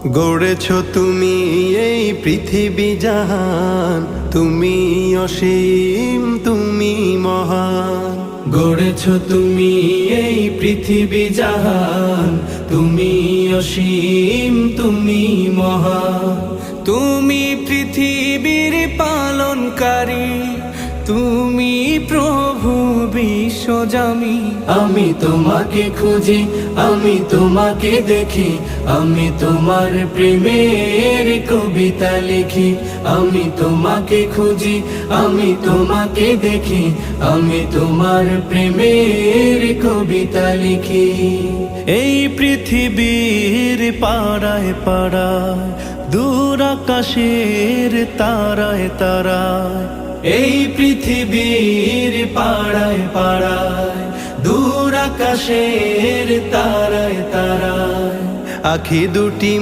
গড়েছ তুমি এই পৃথিবী জাহান, তুমি অসীম তুমি মহান। গড়েছ তুমি এই পৃথিবী জাহান, তুমি অসীম তুমি মহান। তুমি পৃথিবীর পালনকারী, তুমি প্রভু বিশ্বজামি। আমি তোমাকে খুঁজি, আমি তোমাকে দেখি, আমি তোমার প্রেমের কবিতা লিখি। আমি তোমাকে খুঁজি, আমি তোমাকে দেখি, আমি তোমার প্রেমের কবিতা লিখি। এই পৃথিবীর পাড়ায় পাড়ায়, দূর আকাশের তারায় তারায়, এই পৃথিবীর পাড়ায় পাড়ায়, দূর আকাশের তারায় তারায়, আখি দুটি